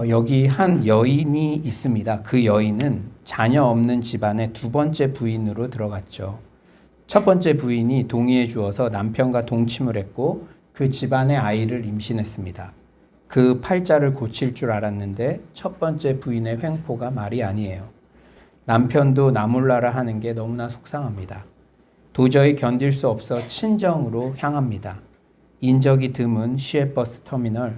여기 한 여인이 있습니다. 그 여인은 자녀 없는 집안의 두 번째 부인으로 들어갔죠. 첫 번째 부인이 동의해 주어서 남편과 동침을 했고 그 집안의 아이를 임신했습니다. 그 팔자를 고칠 줄 알았는데 첫 번째 부인의 횡포가 말이 아니에요. 남편도 나몰라라 하는 게 너무나 속상합니다. 도저히 견딜 수 없어 친정으로 향합니다. 인적이 드문 시외버스 터미널,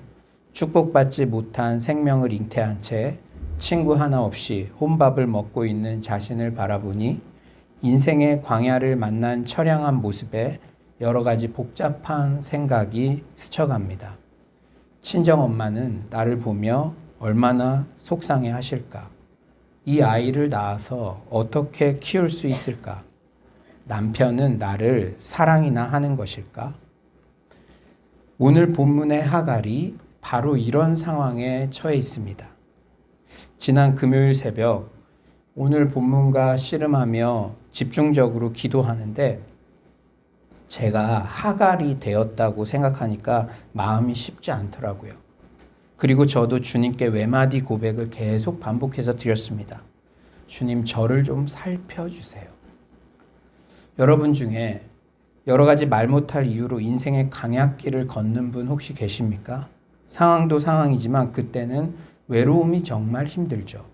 축복받지 못한 생명을 잉태한 채 친구 하나 없이 혼밥을 먹고 있는 자신을 바라보니 인생의 광야를 만난 처량한 모습에 여러 가지 복잡한 생각이 스쳐갑니다. 친정엄마는 나를 보며 얼마나 속상해 하실까? 이 아이를 낳아서 어떻게 키울 수 있을까? 남편은 나를 사랑이나 하는 것일까? 오늘 본문의 하갈이 바로 이런 상황에 처해 있습니다. 지난 금요일 새벽 오늘 본문과 씨름하며 집중적으로 기도하는데 제가 하갈이 되었다고 생각하니까 마음이 쉽지 않더라고요. 그리고 저도 주님께 외마디 고백을 계속 반복해서 드렸습니다. 주님, 저를 좀 살펴주세요. 여러분 중에 여러 가지 말 못할 이유로 인생의 강약길을 걷는 분 혹시 계십니까? 상황도 상황이지만 그때는 외로움이 정말 힘들죠.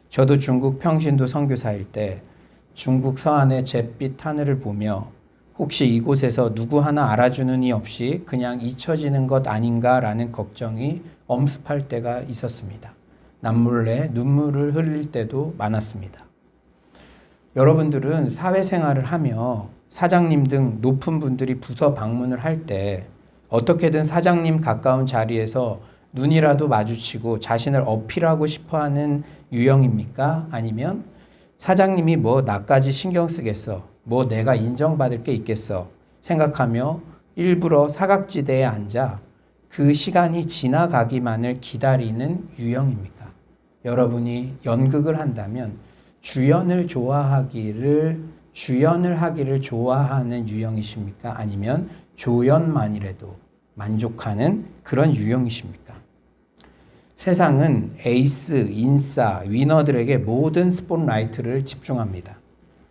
저도 중국 평신도 선교사일 때 중국 서안의 잿빛 하늘을 보며 혹시 이곳에서 누구 하나 알아주는 이 없이 그냥 잊혀지는 것 아닌가라는 걱정이 엄습할 때가 있었습니다. 남몰래 눈물을 흘릴 때도 많았습니다. 여러분들은 사회생활을 하며 사장님 등 높은 분들이 부서 방문을 할 때 어떻게든 사장님 가까운 자리에서 눈이라도 마주치고 자신을 어필하고 싶어하는 유형입니까? 아니면 사장님이 뭐 나까지 신경 쓰겠어? 뭐 내가 인정받을 게 있겠어? 생각하며 일부러 사각지대에 앉아 그 시간이 지나가기만을 기다리는 유형입니까? 여러분이 연극을 한다면 주연을 하기를 좋아하는 유형이십니까? 아니면 조연만이라도 만족하는 그런 유형이십니까? 세상은 에이스, 인싸, 위너들에게 모든 스포트라이트를 집중합니다.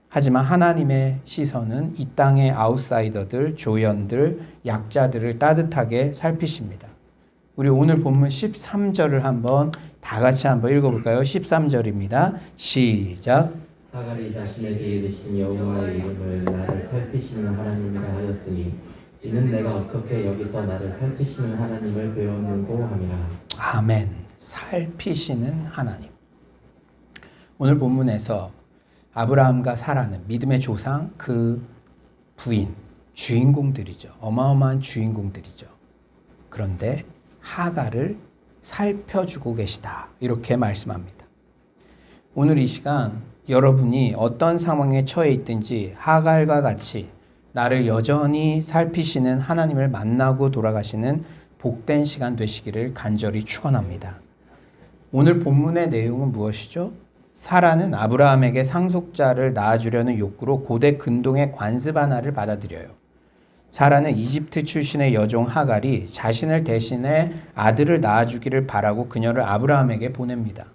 하지만 하나님의 시선은 이 땅의 아웃사이더들, 조연들, 약자들을 따뜻하게 살피십니다. 우리 오늘 본문 13절을 한번 다 같이 한번 읽어볼까요? 13절입니다. 시작. 하갈이 자신에게 이르신 여호와의 이름을 나를 살피시는 하나님이라 하였으니 이는 내가 어떻게 여기서 나를 살피시는 하나님을 배웠는고 함이라. 아멘. 살피시는 하나님. 오늘 본문에서 아브라함과 사라는 믿음의 조상, 그 부인, 주인공들이죠. 어마어마한 주인공들이죠. 그런데 하갈을 살펴주고 계시다. 이렇게 말씀합니다. 오늘 이 시간 여러분이 어떤 상황에 처해 있든지 하갈과 같이 나를 여전히 살피시는 하나님을 만나고 돌아가시는 복된 시간 되시기를 간절히 축원합니다. 오늘 본문의 내용은 무엇이죠? 사라는 아브라함에게 상속자를 낳아주려는 욕구로 고대 근동의 관습 하나를 받아들여요. 사라는 이집트 출신의 여종 하갈이 자신을 대신해 아들을 낳아주기를 바라고 그녀를 아브라함에게 보냅니다.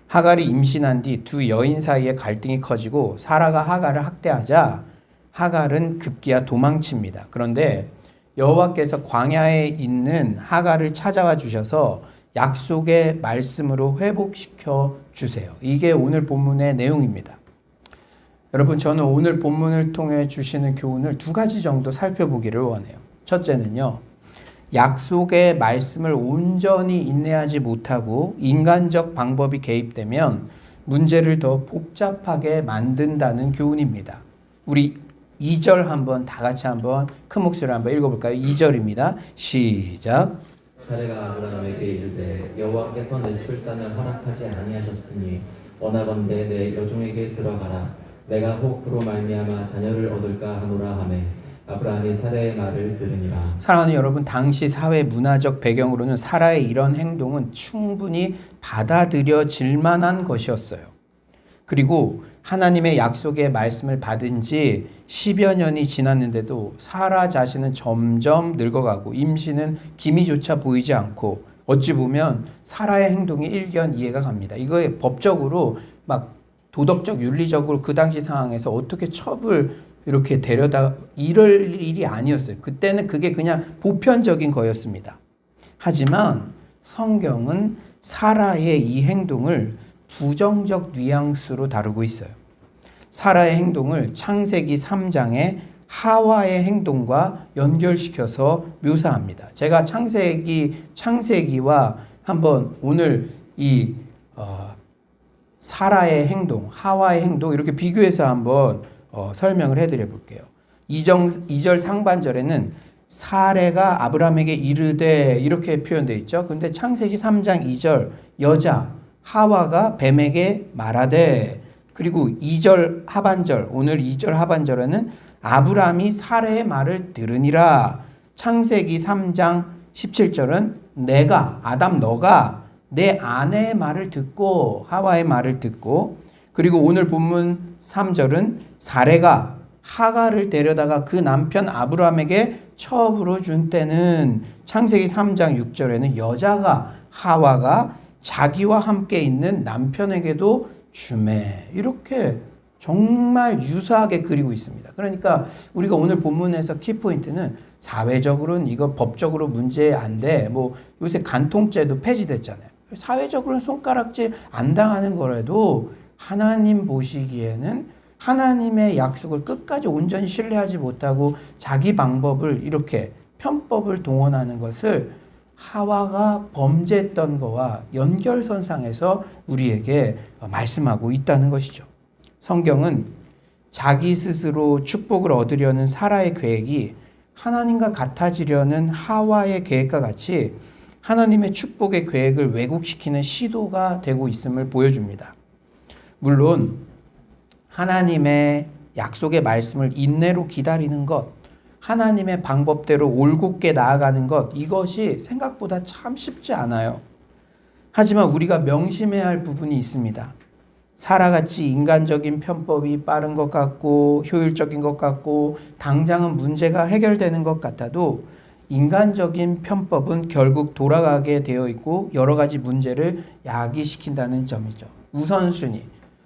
하갈이 임신한 뒤 두 여인 사이에 갈등이 커지고 사라가 하갈을 학대하자 하갈은 급기야 도망칩니다. 그런데 여호와께서 광야에 있는 하갈을 찾아와 주셔서 약속의 말씀으로 회복시켜 주세요. 이게 오늘 본문의 내용입니다. 여러분, 저는 오늘 본문을 통해 주시는 교훈을 두 가지 정도 살펴보기를 원해요. 첫째는요, 약속의 말씀을 온전히 인내하지 못하고 인간적 방법이 개입되면 문제를 더 복잡하게 만든다는 교훈입니다. 우리 2절 한번 다 같이 한번 큰 목소리로 한번 읽어볼까요? 2절입니다. 시작. 사례가 아브라함에게 이르되 여호와께서 내 출산을 허락하지 아니하셨으니 원하건대 내 여종에게 들어가라. 내가 혹 그로 말미암아 자녀를 얻을까 하노라 하매 아브라함이 사례의 말을 들으니라. 사랑하는 여러분, 당시 사회 문화적 배경으로는 사라의 이런 행동은 충분히 받아들여질 만한 것이었어요. 그리고 하나님의 약속의 말씀을 받은 지 10여 년이 지났는데도 사라 자신은 점점 늙어가고 임신은 기미조차 보이지 않고 어찌 보면 사라의 행동이 일견 이해가 갑니다. 이거에 법적으로 막 도덕적, 윤리적으로 그 당시 상황에서 어떻게 첩을 이렇게 데려다 이럴 일이 아니었어요. 그때는 그게 그냥 보편적인 거였습니다. 하지만 성경은 사라의 이 행동을 부정적 뉘앙스로 다루고 있어요. 사라의 행동을 창세기 3장에 하와의 행동과 연결시켜서 묘사합니다. 제가 창세기와 한번 오늘 이 사라의 행동, 하와의 행동 이렇게 비교해서 한번 설명을 해드려 볼게요. 2절 상반절에는 사레가 아브라함에게 이르되 이렇게 표현되어 있죠. 근데 창세기 3장 2절 여자 하와가 뱀에게 말하되, 그리고 2절 하반절, 오늘 2절 하반절에는 아브라함이 사레의 말을 들으니라. 창세기 3장 17절은 내가 아담 너가 내 아내의 말을 듣고 하와의 말을 듣고, 그리고 오늘 본문 3절은 사레가 하가를 데려다가 그 남편 아브라함에게 첩으로 준 때는 창세기 3장 6절에는 여자가 하와가 자기와 함께 있는 남편에게도 주매. 이렇게 정말 유사하게 그리고 있습니다. 그러니까 우리가 오늘 본문에서 키포인트는 사회적으로는 이거 법적으로 문제 안 돼. 뭐 요새 간통죄도 폐지됐잖아요. 사회적으로는 손가락질 안 당하는 거라도 하나님 보시기에는 하나님의 약속을 끝까지 온전히 신뢰하지 못하고 자기 방법을 이렇게 편법을 동원하는 것을 하와가 범죄했던 거와 연결선상에서 우리에게 말씀하고 있다는 것이죠. 성경은 자기 스스로 축복을 얻으려는 사라의 계획이 하나님과 같아지려는 하와의 계획과 같이 하나님의 축복의 계획을 왜곡시키는 시도가 되고 있음을 보여줍니다. 물론 하나님의 약속의 말씀을 인내로 기다리는 것, 하나님의 방법대로 올곧게 나아가는 것, 이것이 생각보다 참 쉽지 않아요. 하지만 우리가 명심해야 할 부분이 있습니다. 사라같이 인간적인 편법이 빠른 것 같고 효율적인 것 같고 당장은 문제가 해결되는 것 같아도 인간적인 편법은 결국 돌아가게 되어 있고 여러 가지 문제를 야기시킨다는 점이죠. 우선순위.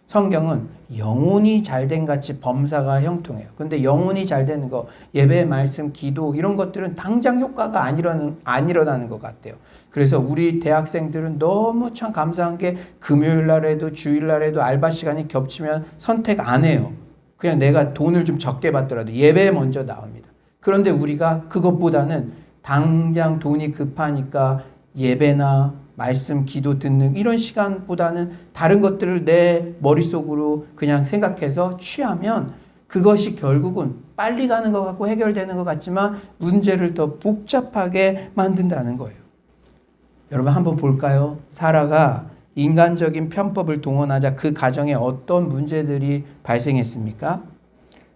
성경은 영혼이 잘된 같이 범사가 형통해요. 근데 영혼이 잘 되는 거, 예배, 말씀, 기도 이런 것들은 당장 효과가 안 일어나는 것 같아요. 그래서 우리 대학생들은 너무 참 감사한 게 금요일 날에도 주일 날에도 알바 시간이 겹치면 선택 안 해요. 그냥 내가 돈을 좀 적게 받더라도 예배에 먼저 나옵니다. 그런데 우리가 그것보다는 당장 돈이 급하니까 예배나 말씀, 기도 듣는 이런 시간보다는 다른 것들을 내 머릿속으로 그냥 생각해서 취하면 그것이 결국은 빨리 가는 것 같고 해결되는 것 같지만 문제를 더 복잡하게 만든다는 거예요. 여러분 한번 볼까요? 사라가 인간적인 편법을 동원하자 그 가정에 어떤 문제들이 발생했습니까?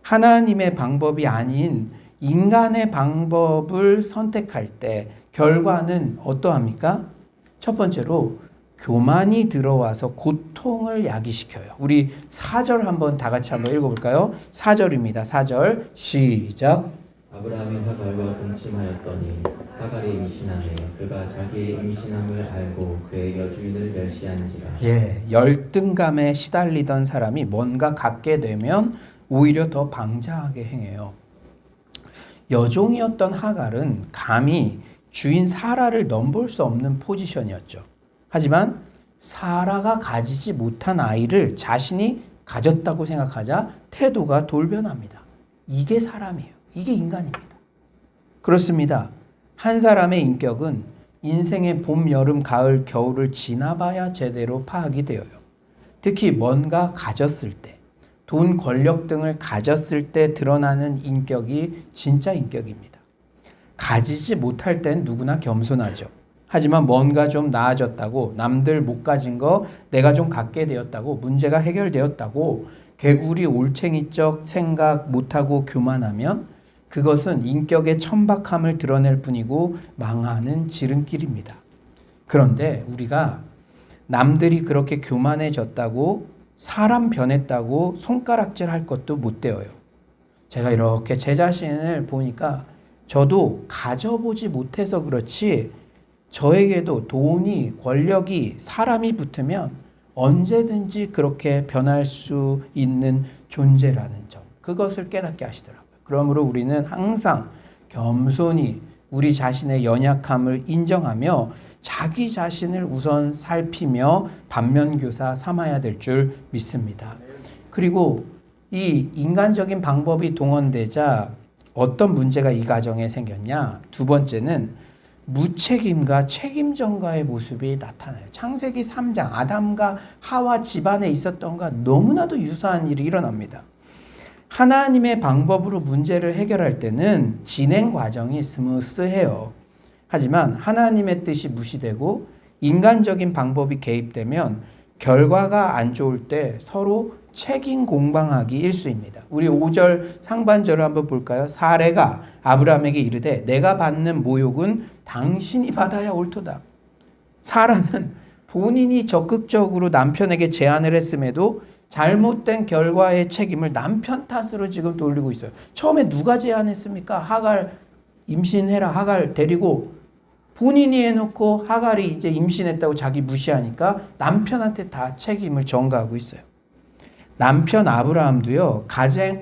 하나님의 방법이 아닌 인간의 방법을 선택할 때 결과는 어떠합니까? 첫 번째로 교만이 들어와서 고통을 야기시켜요. 우리 4절 한번 다 같이 한번 읽어볼까요? 4절입니다. 4절 시작. 아브라함이 하갈과 동침하였더니 하갈이 임신하매 그가 자기의 임신함을 알고 그의 여주인을 멸시한지라. 열등감에 시달리던 사람이 뭔가 갖게 되면 오히려 더 방자하게 행해요. 여종이었던 하갈은 감히 주인 사라를 넘볼 수 없는 포지션이었죠. 하지만 사라가 가지지 못한 아이를 자신이 가졌다고 생각하자 태도가 돌변합니다. 이게 사람이에요. 이게 인간입니다. 그렇습니다. 한 사람의 인격은 인생의 봄, 여름, 가을, 겨울을 지나봐야 제대로 파악이 되어요. 특히 뭔가 가졌을 때, 돈, 권력 등을 가졌을 때 드러나는 인격이 진짜 인격입니다. 가지지 못할 땐 누구나 겸손하죠. 하지만 뭔가 좀 나아졌다고, 남들 못 가진 거 내가 좀 갖게 되었다고, 문제가 해결되었다고 개구리 올챙이적 생각 못하고 교만하면 그것은 인격의 천박함을 드러낼 뿐이고 망하는 지름길입니다. 그런데 우리가 남들이 그렇게 교만해졌다고, 사람 변했다고 손가락질 할 것도 못 되어요. 제가 이렇게 제 자신을 보니까 저도 가져보지 못해서 그렇지 저에게도 돈이, 권력이, 사람이 붙으면 언제든지 그렇게 변할 수 있는 존재라는 점, 그것을 깨닫게 하시더라고요. 그러므로 우리는 항상 겸손히 우리 자신의 연약함을 인정하며 자기 자신을 우선 살피며 반면교사 삼아야 될 줄 믿습니다. 그리고 이 인간적인 방법이 동원되자 어떤 문제가 이 가정에 생겼냐? 두 번째는 무책임과 책임 전가의 모습이 나타나요. 창세기 3장 아담과 하와 집안에 있었던 것과 너무나도 유사한 일이 일어납니다. 하나님의 방법으로 문제를 해결할 때는 진행 과정이 스무스해요. 하지만 하나님의 뜻이 무시되고 인간적인 방법이 개입되면 결과가 안 좋을 때 서로 책임 공방하기 일쑤입니다. 우리 5절 상반절을 한번 볼까요? 사레가 아브라함에게 이르되 내가 받는 모욕은 당신이 받아야 옳도다. 사라는 본인이 적극적으로 남편에게 제안을 했음에도 잘못된 결과의 책임을 남편 탓으로 지금 돌리고 있어요. 처음에 누가 제안했습니까? 하갈 임신해라. 하갈 데리고 본인이 해놓고 하갈이 이제 임신했다고 자기 무시하니까 남편한테 다 책임을 전가하고 있어요. 남편 아브라함도요,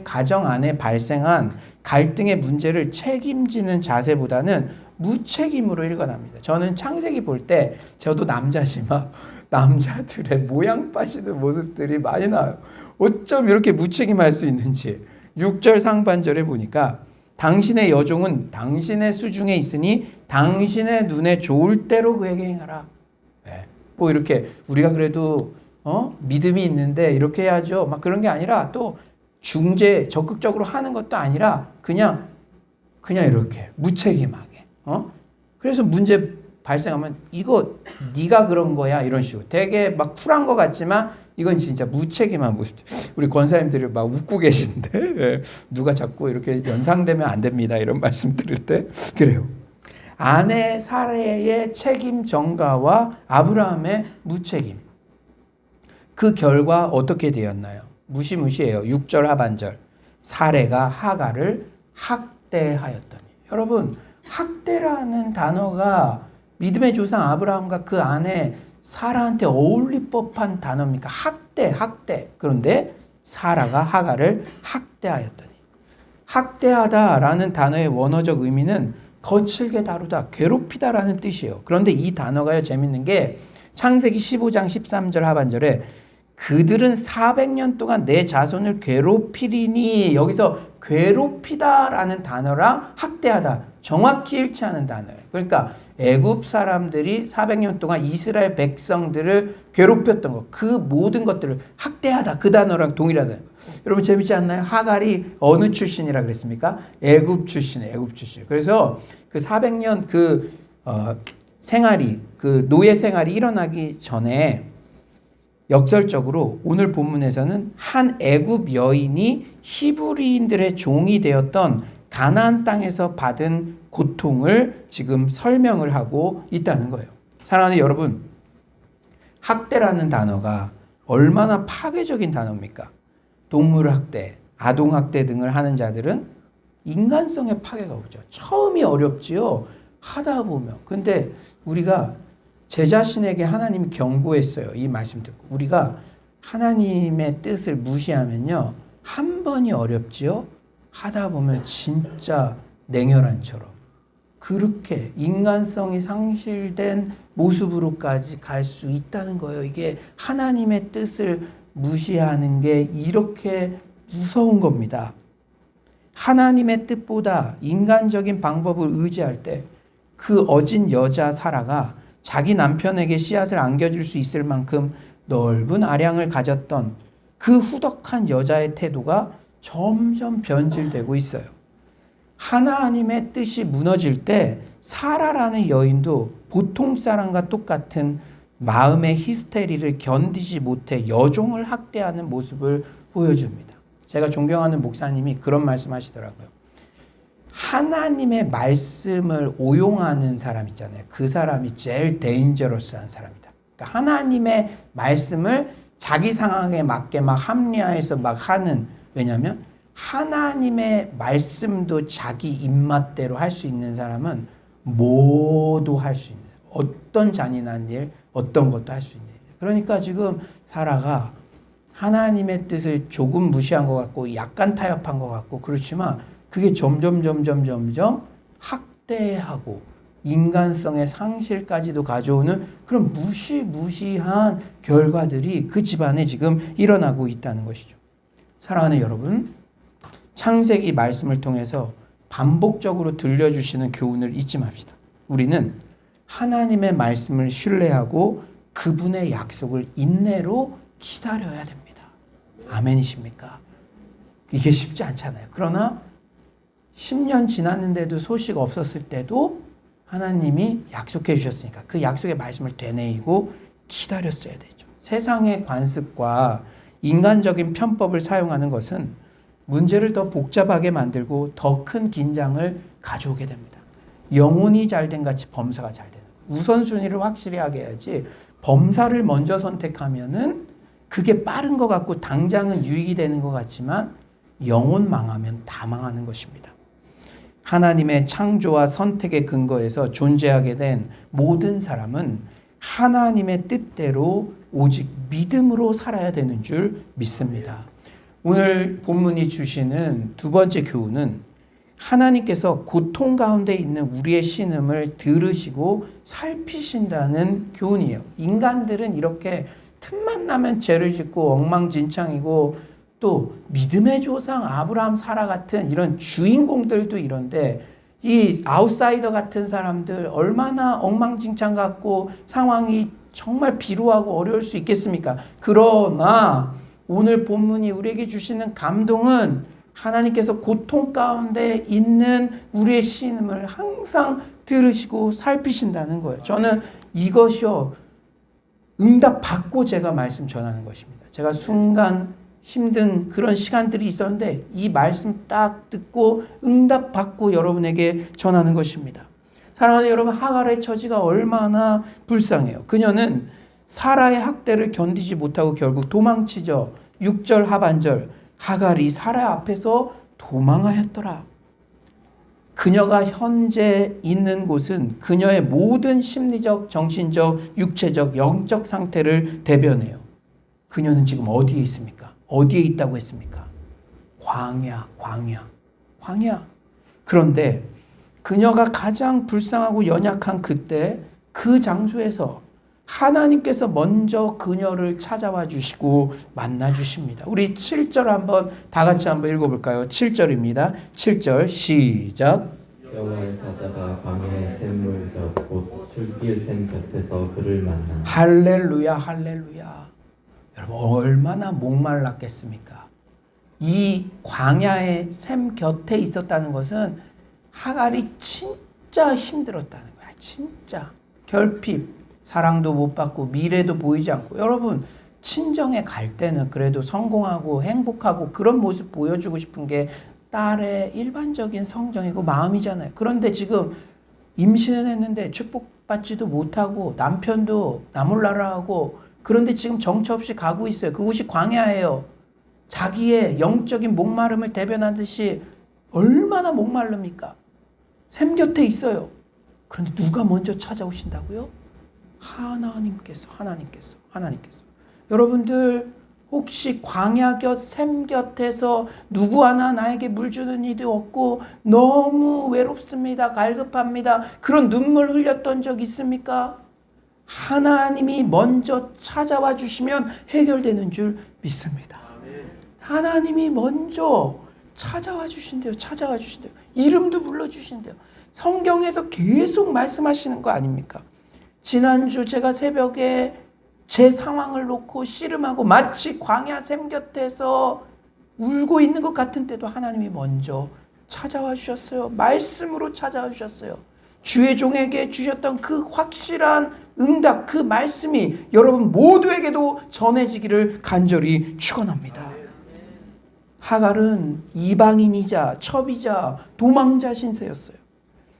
가정 안에 발생한 갈등의 문제를 책임지는 자세보다는 무책임으로 일관합니다. 저는 창세기 볼 때 저도 남자지만 남자들의 모양 빠지는 모습들이 많이 나와요. 어쩜 이렇게 무책임할 수 있는지. 6절 상반절에 보니까 당신의 여종은 당신의 수중에 있으니 당신의 눈에 좋을 대로 그에게 행하라. 네. 뭐 이렇게 우리가 그래도 믿음이 있는데 이렇게 해야죠. 막 그런 게 아니라 또 중재 적극적으로 하는 것도 아니라 그냥 이렇게 무책임하게. 그래서 문제 발생하면 이거 네가 그런 거야 이런 식으로 되게 막 쿨한 것 같지만 이건 진짜 무책임한 모습. 우리 권사님들이 막 웃고 계시는데 누가 자꾸 이렇게 연상되면 안 됩니다 이런 말씀 들을 때 그래요. 아내 사레의 책임 전가와 아브라함의 무책임. 그 결과 어떻게 되었나요? 무시무시해요. 6절 하반절. 사레가 하갈을 학대하였더니. 여러분, 학대라는 단어가 믿음의 조상 아브라함과 그 아내 사라한테 어울릴 법한 단어입니까? 학대. 그런데 사라가 하갈을 학대하였더니. 학대하다라는 단어의 원어적 의미는 거칠게 다루다, 괴롭히다라는 뜻이에요. 그런데 이 단어가요, 재밌는 게 창세기 15장 13절 하반절에 그들은 400년 동안 내 자손을 괴롭히리니, 여기서 괴롭히다라는 단어랑 학대하다 정확히 일치하는 단어예요. 그러니까 애굽 사람들이 400년 동안 이스라엘 백성들을 괴롭혔던 것, 그 모든 것들을 학대하다, 그 단어랑 동일하다. 여러분 재밌지 않나요? 하갈이 어느 출신이라 그랬습니까? 애굽 출신이에요. 그래서 그 400년 생활이, 그 노예 생활이 일어나기 전에 역설적으로 오늘 본문에서는 한 애굽 여인이 히브리인들의 종이 되었던 가나안 땅에서 받은 고통을 지금 설명을 하고 있다는 거예요. 사랑하는 여러분, 학대라는 단어가 얼마나 파괴적인 단어입니까? 동물 학대, 아동 학대 등을 하는 자들은 인간성의 파괴가 오죠. 처음이 어렵지요. 하다 보면. 근데 우리가 제 자신에게 하나님이 경고했어요. 이 말씀 듣고. 우리가 하나님의 뜻을 무시하면요. 한 번이 어렵지요. 하다 보면 진짜 냉혈한처럼 그렇게 인간성이 상실된 모습으로까지 갈 수 있다는 거예요. 이게 하나님의 뜻을 무시하는 게 이렇게 무서운 겁니다. 하나님의 뜻보다 인간적인 방법을 의지할 때 그 어진 여자 사라가 자기 남편에게 씨앗을 안겨줄 수 있을 만큼 넓은 아량을 가졌던 그 후덕한 여자의 태도가 점점 변질되고 있어요. 하나님의 뜻이 무너질 때 사라라는 여인도 보통 사람과 똑같은 마음의 히스테리를 견디지 못해 여종을 학대하는 모습을 보여줍니다. 제가 존경하는 목사님이 그런 말씀 하시더라고요. 하나님의 말씀을 오용하는 사람 있잖아요. 그 사람이 제일 데인저러스한 사람이다. 그러니까 하나님의 말씀을 자기 상황에 맞게 막 합리화해서 막 하는, 왜냐하면 하나님의 말씀도 자기 입맛대로 할 수 있는 사람은 모두 할 수 있는 사람. 어떤 잔인한 일, 어떤 것도 할 수 있는 일. 그러니까 지금 사라가 하나님의 뜻을 조금 무시한 것 같고 약간 타협한 것 같고 그렇지만 그게 점점 학대하고 인간성의 상실까지도 가져오는 그런 무시무시한 결과들이 그 집안에 지금 일어나고 있다는 것이죠. 사랑하는 여러분, 창세기 말씀을 통해서 반복적으로 들려주시는 교훈을 잊지 맙시다. 우리는 하나님의 말씀을 신뢰하고 그분의 약속을 인내로 기다려야 됩니다. 아멘이십니까? 이게 쉽지 않잖아요. 그러나 10년 지났는데도 소식 없었을 때도 하나님이 약속해 주셨으니까 그 약속의 말씀을 되뇌이고 기다렸어야 되죠. 세상의 관습과 인간적인 편법을 사용하는 것은 문제를 더 복잡하게 만들고 더 큰 긴장을 가져오게 됩니다. 영혼이 잘된 같이 범사가 잘 되는 거예요. 우선순위를 확실히 하게 해야지 범사를 먼저 선택하면은 그게 빠른 것 같고 당장은 유익이 되는 것 같지만 영혼 망하면 다 망하는 것입니다. 하나님의 창조와 선택의 근거에서 존재하게 된 모든 사람은 하나님의 뜻대로 오직 믿음으로 살아야 되는 줄 믿습니다. 오늘 본문이 주시는 두 번째 교훈은 하나님께서 고통 가운데 있는 우리의 신음을 들으시고 살피신다는 교훈이에요. 인간들은 이렇게 틈만 나면 죄를 짓고 엉망진창이고 또 믿음의 조상 아브라함 사라 같은 이런 주인공들도 이런데 이 아웃사이더 같은 사람들 얼마나 엉망진창 같고 상황이 정말 비루하고 어려울 수 있겠습니까? 그러나 오늘 본문이 우리에게 주시는 감동은 하나님께서 고통 가운데 있는 우리의 신음을 항상 들으시고 살피신다는 거예요. 저는 이것이요 응답 받고 제가 말씀 전하는 것입니다. 제가 순간 힘든 그런 시간들이 있었는데 이 말씀 딱 듣고 응답 받고 여러분에게 전하는 것입니다. 사랑하는 여러분, 하갈의 처지가 얼마나 불쌍해요. 그녀는 사라의 학대를 견디지 못하고 결국 도망치죠. 6절 하반절 하갈이 사라 앞에서 도망하였더라. 그녀가 현재 있는 곳은 그녀의 모든 심리적, 정신적, 육체적, 영적 상태를 대변해요. 그녀는 지금 어디에 있습니까? 어디에 있다고 했습니까? 광야. 그런데 그녀가 가장 불쌍하고 연약한 그때 그 장소에서 하나님께서 먼저 그녀를 찾아와 주시고 만나 주십니다. 우리 7절 한번 다 같이 한번 읽어볼까요? 7절입니다. 7절 시작. 여호와의 사자가 광야의 샘물 곁 곧 술길 샘 곁에서 그를 만나. 할렐루야. 여러분 얼마나 목말랐겠습니까? 이 광야의 샘 곁에 있었다는 것은 하갈이 진짜 힘들었다는 거야. 진짜 결핍, 사랑도 못 받고 미래도 보이지 않고. 여러분 친정에 갈 때는 그래도 성공하고 행복하고 그런 모습 보여주고 싶은 게 딸의 일반적인 성정이고 마음이잖아요. 그런데 지금 임신은 했는데 축복받지도 못하고 남편도 나몰라라 하고 그런데 지금 정처 없이 가고 있어요. 그곳이 광야예요. 자기의 영적인 목마름을 대변하듯이 얼마나 목마릅니까? 샘 곁에 있어요. 그런데 누가 먼저 찾아오신다고요? 하나님께서. 여러분들 혹시 광야 곁, 샘 곁에서 누구 하나 나에게 물 주는 이도 없고 너무 외롭습니다. 갈급합니다. 그런 눈물 흘렸던 적 있습니까? 하나님이 먼저 찾아와 주시면 해결되는 줄 믿습니다. 하나님이 먼저 찾아와 주신대요. 이름도 불러주신대요. 성경에서 계속 말씀하시는 거 아닙니까? 지난주 제가 새벽에 제 상황을 놓고 씨름하고 마치 광야 샘 곁에서 울고 있는 것 같은 때도 하나님이 먼저 찾아와 주셨어요. 말씀으로 찾아와 주셨어요. 주의 종에게 주셨던 그 확실한 응답, 그 말씀이 여러분 모두에게도 전해지기를 간절히 축원합니다. 하갈은 이방인이자 첩이자 도망자 신세였어요.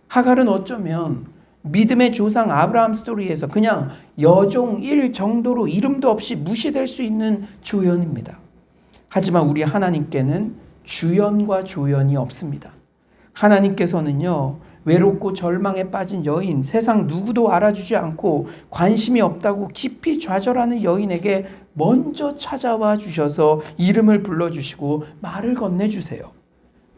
하갈은 어쩌면 믿음의 조상 아브라함 스토리에서 그냥 여종 1 정도로 이름도 없이 무시될 수 있는 조연입니다. 하지만 우리 하나님께는 주연과 조연이 없습니다. 하나님께서는요, 외롭고 절망에 빠진 여인, 세상 누구도 알아주지 않고 관심이 없다고 깊이 좌절하는 여인에게 먼저 찾아와 주셔서 이름을 불러주시고 말을 건네주세요.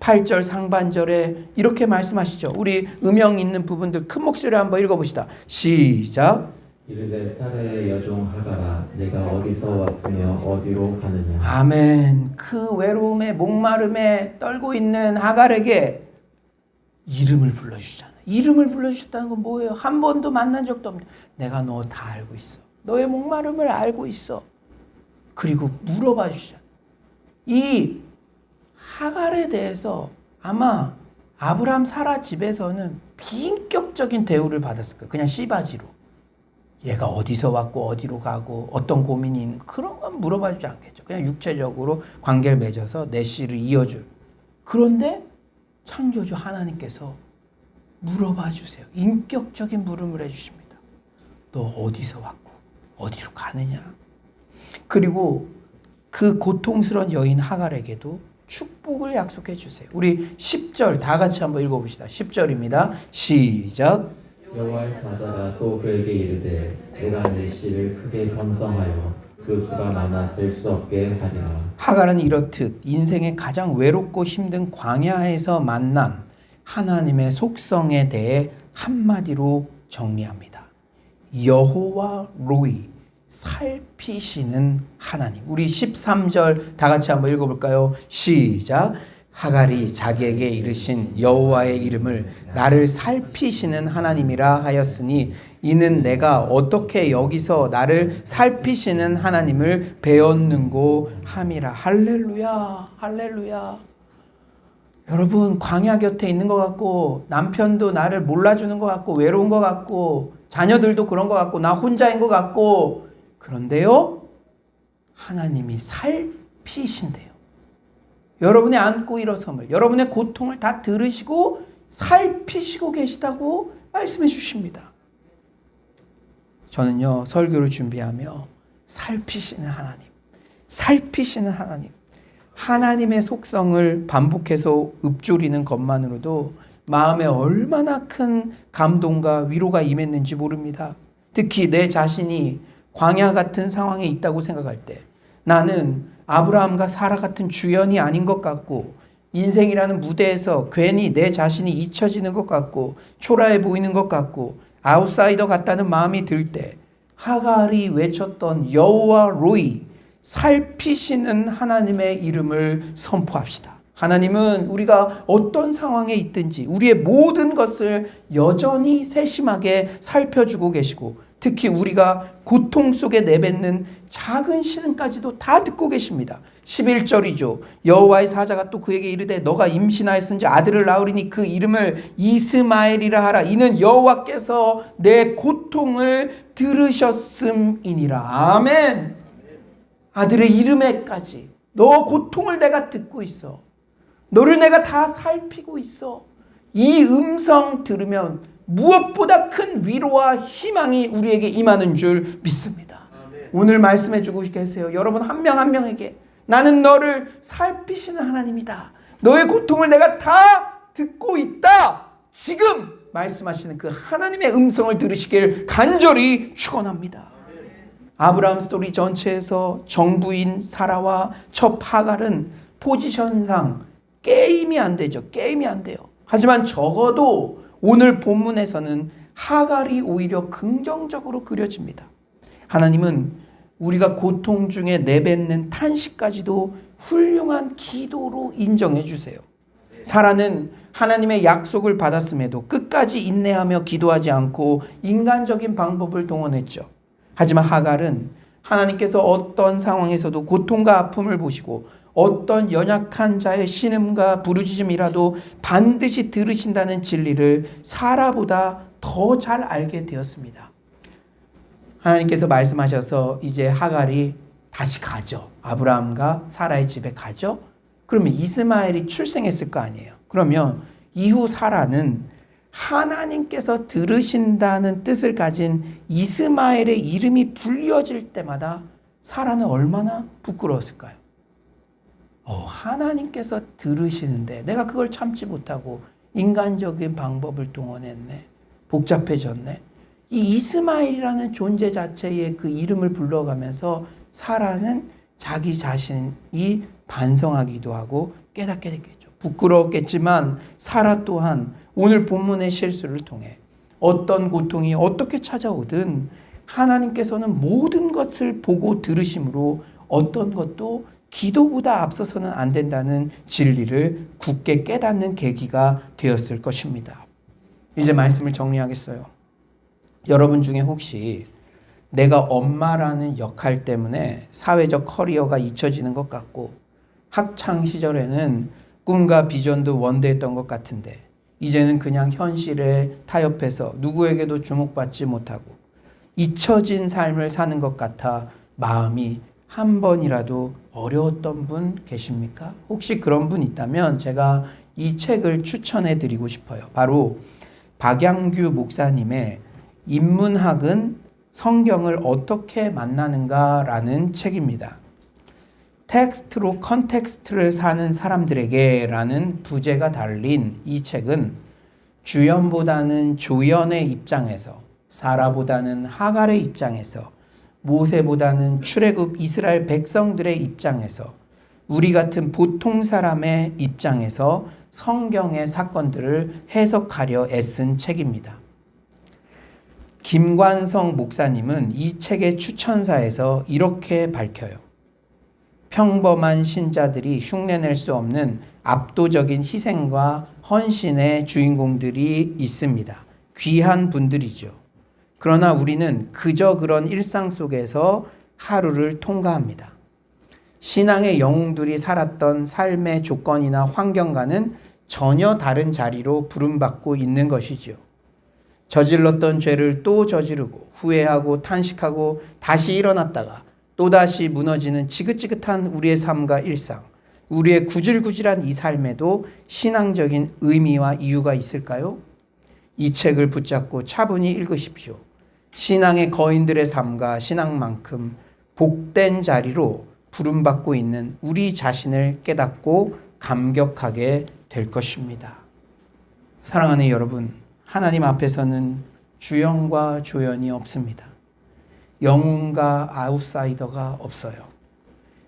8절 상반절에 이렇게 말씀하시죠. 우리 음영 있는 부분들 큰 목소리로 한번 읽어봅시다. 시작. 이르되 사라의 여종 하가라 내가 어디서 왔으며 어디로 가느냐. 아멘. 그 외로움에 목마름에 떨고 있는 하갈에게 이름을 불러주잖아요. 이름을 불러주셨다는 건 뭐예요? 한 번도 만난 적도 없는데 내가 너 다 알고 있어. 너의 목마름을 알고 있어. 그리고 물어봐 주잖아요. 이 하갈에 대해서 아마 아브라함 사라 집에서는 비인격적인 대우를 받았을 거예요. 그냥 씨바지로. 얘가 어디서 왔고 어디로 가고 어떤 고민이 있는 그런 건 물어봐 주지 않겠죠. 그냥 육체적으로 관계를 맺어서 내 씨를 이어줄. 그런데 창조주 하나님께서 물어봐 주세요. 인격적인 물음을 해주십니다. 너 어디서 왔고 어디로 가느냐. 그리고 그 고통스러운 여인 하갈에게도 축복을 약속해 주세요. 우리 10절 다 같이 한번 읽어봅시다. 10절입니다. 시작. 여호와의 사자가 또 그에게 이르되 내가 내 씨를 크게 번성하여 그 수가 많아 셀 수 없게 하리라. 하갈은 이렇듯 인생의 가장 외롭고 힘든 광야에서 만난 하나님의 속성에 대해 한마디로 정리합니다. 여호와 로이, 살피시는 하나님. 우리 13절 다 같이 한번 읽어볼까요? 시작. 하갈이 자기에게 이르신 여호와의 이름을 나를 살피시는 하나님이라 하였으니 이는 내가 어떻게 여기서 나를 살피시는 하나님을 배웠는고 함이라. 할렐루야, 할렐루야. 여러분, 광야 곁에 있는 것 같고 남편도 나를 몰라주는 것 같고 외로운 것 같고 자녀들도 그런 것 같고 나 혼자인 것 같고, 그런데요 하나님이 살피신대요. 여러분의 안고 일어섬을, 여러분의 고통을 다 들으시고 살피시고 계시다고 말씀해 주십니다. 저는요 설교를 준비하며 살피시는 하나님, 살피시는 하나님, 하나님의 속성을 반복해서 읊조리는 것만으로도 마음에 얼마나 큰 감동과 위로가 임했는지 모릅니다. 특히 내 자신이 광야 같은 상황에 있다고 생각할 때 나는 아브라함과 사라 같은 주연이 아닌 것 같고 인생이라는 무대에서 괜히 내 자신이 잊혀지는 것 같고 초라해 보이는 것 같고 아웃사이더 같다는 마음이 들 때 하갈이 외쳤던 여호와 로이, 살피시는 하나님의 이름을 선포합시다. 하나님은 우리가 어떤 상황에 있든지 우리의 모든 것을 여전히 세심하게 살펴주고 계시고 특히 우리가 고통 속에 내뱉는 작은 신음까지도 다 듣고 계십니다. 11절이죠. 여호와의 사자가 또 그에게 이르되 너가 임신하였은지 아들을 낳으리니 그 이름을 이스마엘이라 하라. 이는 여호와께서 내 고통을 들으셨음이니라. 아멘. 아들의 이름에까지 너 고통을 내가 듣고 있어. 너를 내가 다 살피고 있어. 이 음성 들으면 무엇보다 큰 위로와 희망이 우리에게 임하는 줄 믿습니다. 오늘 말씀해 주고 계세요. 여러분 한 명 한 명에게 나는 너를 살피시는 하나님이다. 너의 고통을 내가 다 듣고 있다. 지금 말씀하시는 그 하나님의 음성을 들으시길 간절히 축원합니다. 아브라함 스토리 전체에서 정부인 사라와 첩 하갈은 포지션상 게임이 안 되죠. 게임이 안 돼요. 하지만 적어도 오늘 본문에서는 하갈이 오히려 긍정적으로 그려집니다. 하나님은 우리가 고통 중에 내뱉는 탄식까지도 훌륭한 기도로 인정해 주세요. 사라는 하나님의 약속을 받았음에도 끝까지 인내하며 기도하지 않고 인간적인 방법을 동원했죠. 하지만 하갈은 하나님께서 어떤 상황에서도 고통과 아픔을 보시고 어떤 연약한 자의 신음과 부르짖음이라도 반드시 들으신다는 진리를 사라보다 더 잘 알게 되었습니다. 하나님께서 말씀하셔서 이제 하갈이 다시 가죠. 아브라함과 사라의 집에 가죠. 그러면 이스마엘이 출생했을 거 아니에요. 그러면 이후 사라는 하나님께서 들으신다는 뜻을 가진 이스마엘의 이름이 불려질 때마다 사라는 얼마나 부끄러웠을까요? 하나님께서 들으시는데 내가 그걸 참지 못하고 인간적인 방법을 동원했네. 복잡해졌네. 이 이스마엘이라는 존재 자체의 그 이름을 불러가면서 사라는 자기 자신이 반성하기도 하고 깨닫게 됐겠죠. 부끄러웠겠지만 사라 또한 오늘 본문의 실수를 통해 어떤 고통이 어떻게 찾아오든 하나님께서는 모든 것을 보고 들으심으로 어떤 것도 기도보다 앞서서는 안 된다는 진리를 굳게 깨닫는 계기가 되었을 것입니다. 이제 말씀을 정리하겠어요. 여러분 중에 혹시 내가 엄마라는 역할 때문에 사회적 커리어가 잊혀지는 것 같고 학창 시절에는 꿈과 비전도 원대했던 것 같은데 이제는 그냥 현실에 타협해서 누구에게도 주목받지 못하고 잊혀진 삶을 사는 것 같아 마음이 한 번이라도 어려웠던 분 계십니까? 혹시 그런 분 있다면 제가 이 책을 추천해 드리고 싶어요. 바로 박양규 목사님의 인문학은 성경을 어떻게 만나는가라는 책입니다. 텍스트로 컨텍스트를 사는 사람들에게 라는 부제가 달린 이 책은 주연보다는 조연의 입장에서, 사라보다는 하갈의 입장에서, 모세보다는 출애굽 이스라엘 백성들의 입장에서, 우리 같은 보통 사람의 입장에서 성경의 사건들을 해석하려 애쓴 책입니다. 김관성 목사님은 이 책의 추천사에서 이렇게 밝혀요. 평범한 신자들이 흉내낼 수 없는 압도적인 희생과 헌신의 주인공들이 있습니다. 귀한 분들이죠. 그러나 우리는 그저 그런 일상 속에서 하루를 통과합니다. 신앙의 영웅들이 살았던 삶의 조건이나 환경과는 전혀 다른 자리로 부름받고 있는 것이지요. 저질렀던 죄를 또 저지르고 후회하고 탄식하고 다시 일어났다가 또다시 무너지는 지긋지긋한 우리의 삶과 일상, 우리의 구질구질한 이 삶에도 신앙적인 의미와 이유가 있을까요? 이 책을 붙잡고 차분히 읽으십시오. 신앙의 거인들의 삶과 신앙만큼 복된 자리로 부름받고 있는 우리 자신을 깨닫고 감격하게 될 것입니다. 사랑하는 여러분, 하나님 앞에서는 주연과 조연이 없습니다. 영웅과 아웃사이더가 없어요.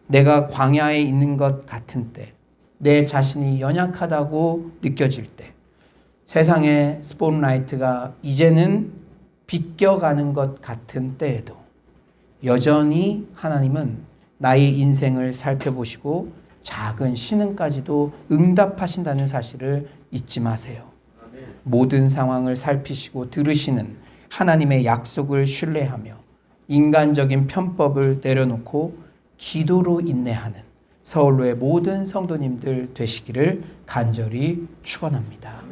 내가 광야에 있는 것 같은 때, 내 자신이 연약하다고 느껴질 때, 세상의 스포트라이트가 이제는 비껴가는 것 같은 때에도 여전히 하나님은 나의 인생을 살펴보시고 작은 신음까지도 응답하신다는 사실을 잊지 마세요. 모든 상황을 살피시고 들으시는 하나님의 약속을 신뢰하며 인간적인 편법을 내려놓고 기도로 인내하는 서울로의 모든 성도님들 되시기를 간절히 축원합니다.